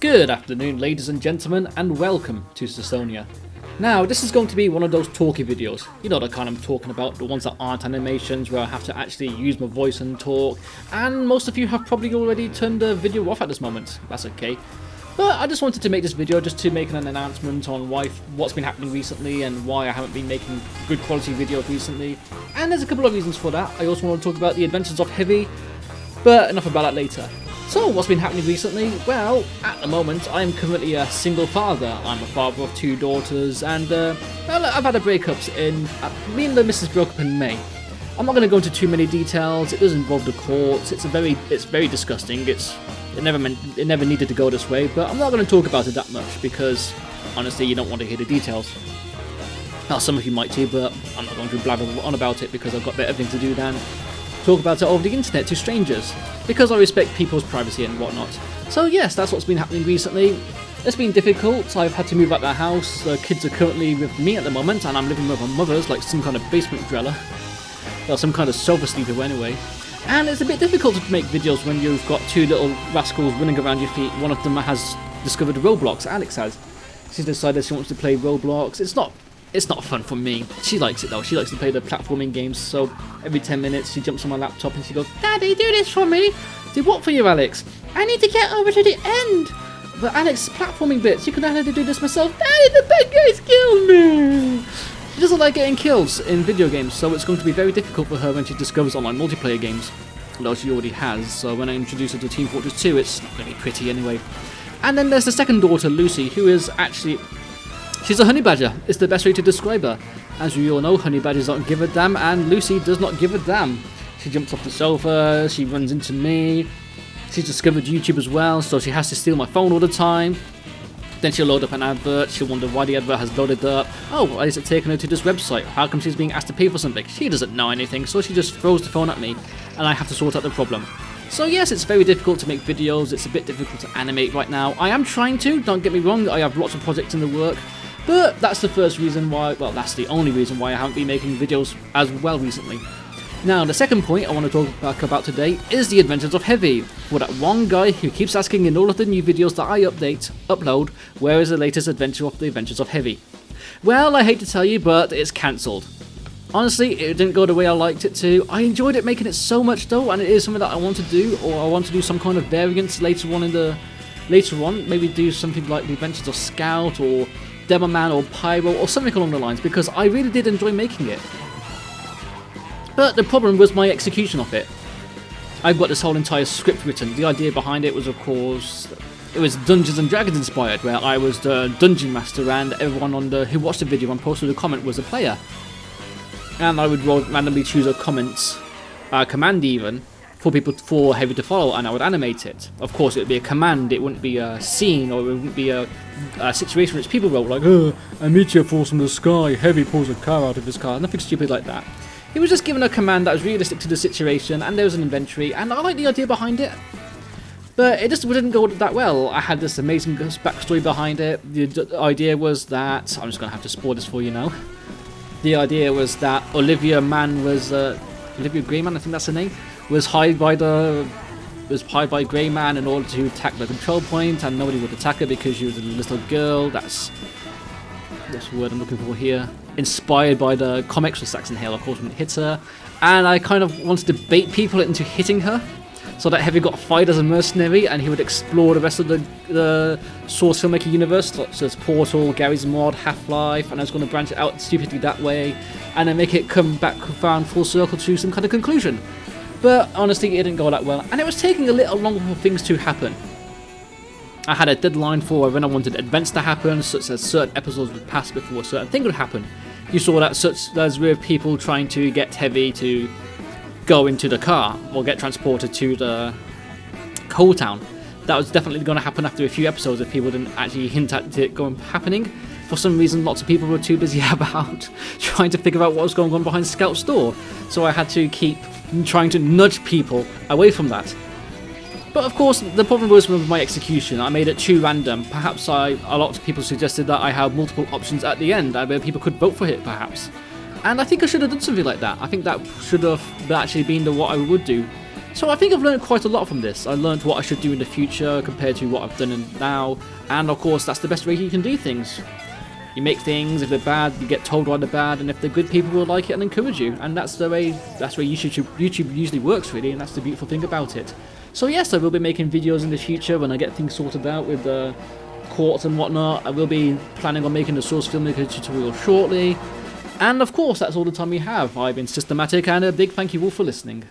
Good afternoon, ladies and gentlemen, and welcome to Sisonia. Now, this is going to be one of those talky videos. You know the kind I'm talking about, the ones that aren't animations, where I have to actually use my voice and talk, and most of you have probably already turned the video off at this moment. That's okay. But I just wanted to make this video just to make an announcement on what's been happening recently and why I haven't been making good quality videos recently. And there's a couple of reasons for that. I also want to talk about the adventures of Heavy, but enough about that later. So, what's been happening recently? Well, at the moment, I am currently a single father. I'm a father of 2 daughters, and well, I've had a breakup me and the missus broke up in May. I'm not going to go into too many details. It does involve the courts. It's very disgusting. It never needed to go this way, but I'm not going to talk about it that much because honestly, you don't want to hear the details. Now, some of you might too, but I'm not going to blabber on about it because I've got better things to do than talk about it over the internet to strangers, because I respect people's privacy and whatnot. So yes, that's what's been happening recently. It's been difficult. I've had to move out of the house. The kids are currently with me at the moment, and I'm living with my mother's like some kind of basement dweller. Well, some kind of sofa sleeper anyway. And it's a bit difficult to make videos when you've got 2 little rascals running around your feet. One of them has discovered Roblox, Alex has. She's decided she wants to play Roblox. It's not fun for me. She likes it though. She likes to play the platforming games, so every 10 minutes she jumps on my laptop and she goes, "Daddy, do this for me." "Do what for you, Alex?" "I need to get over to the end." "But Alex, platforming bits, you can learn how to do this myself." "Daddy, the bad guys killed me." She doesn't like getting kills in video games, so it's going to be very difficult for her when she discovers online multiplayer games. Although she already has, so when I introduce her to Team Fortress 2, it's not going to be pretty anyway. And then there's the second daughter, Lucy, who is actually... she's a honey badger. It's the best way to describe her. As we all know, honey badgers don't give a damn, and Lucy does not give a damn. She jumps off the sofa, she runs into me. She's discovered YouTube as well, so she has to steal my phone all the time. Then she'll load up an advert, she'll wonder why the advert has loaded up. Oh, why is it taking her to this website? How come she's being asked to pay for something? She doesn't know anything, so she just throws the phone at me, and I have to sort out the problem. So yes, it's very difficult to make videos, it's a bit difficult to animate right now. I am trying to, don't get me wrong, I have lots of projects in the work. But that's the first reason why, well, that's the only reason why I haven't been making videos as well recently. Now, the second point I want to talk about today is the adventures of Heavy, for that one guy who keeps asking in all of the new videos that I upload, where is the latest adventure of the adventures of Heavy? Well, I hate to tell you, but it's cancelled. Honestly, it didn't go the way I liked it to. I enjoyed it making it so much though, and it is something that I want to do, or I want to do some kind of variants later on, maybe do something like the adventures of Scout, or Demoman, or Pyro, or something along the lines, because I really did enjoy making it. But the problem was my execution of it. I've got this whole entire script written. The idea behind it was, of course, it was Dungeons and Dragons inspired, where I was the dungeon master and everyone who watched the video and posted a comment was a player. And I would randomly choose a command even, for Heavy to follow, and I would animate it. Of course, it would be a command, it wouldn't be a scene, or it wouldn't be a situation which people wrote like, "A meteor falls from the sky, Heavy pulls a car out of his car," nothing stupid like that. He was just given a command that was realistic to the situation, and there was an inventory, and I like the idea behind it. But it just didn't go that well. I had this amazing backstory behind it. The idea was that... I'm just going to have to spoil this for you now. The idea was that Olivia Greyman, I think that's her name, was hired by Greyman in order to attack the control point, and nobody would attack her because she was a little girl. That's the word I'm looking for here. Inspired by the comics with Saxon Hale, of course, when it hits her. And I kind of wanted to bait people into hitting her, so that Heavy got fired as a mercenary, and he would explore the rest of the Source filmmaker universe, such as Portal, Gary's Mod, Half-Life, and I was going to branch it out stupidly that way, and then make it come back around full circle to some kind of conclusion. But honestly, it didn't go that well, and it was taking a little longer for things to happen. I had a deadline for when I wanted events to happen, such as certain episodes would pass before a certain thing would happen. You saw that such as with people trying to get Heavy to go into the car or get transported to the coal town. That was definitely going to happen after a few episodes if people didn't actually hint at it happening. For some reason, lots of people were too busy about trying to figure out what was going on behind Scout's door, so I had to keep trying to nudge people away from that. But of course, the problem was with my execution. I made it too random. Perhaps a lot of people suggested that I have multiple options at the end, where people could vote for it, perhaps. And I think I should have done something like that. I think that should have actually been what I would do. So I think I've learned quite a lot from this. I learned what I should do in the future compared to what I've done now, and of course that's the best way you can do things. You make things, if they're bad, you get told why they're bad, and if they're good, people will like it and encourage you, and that's the way YouTube usually works, really, and that's the beautiful thing about it. So yes, I will be making videos in the future when I get things sorted out with the courts and whatnot. I will be planning on making the Source Filmmaker tutorial shortly, and of course that's all the time we have. I've been Systematic, and a big thank you all for listening.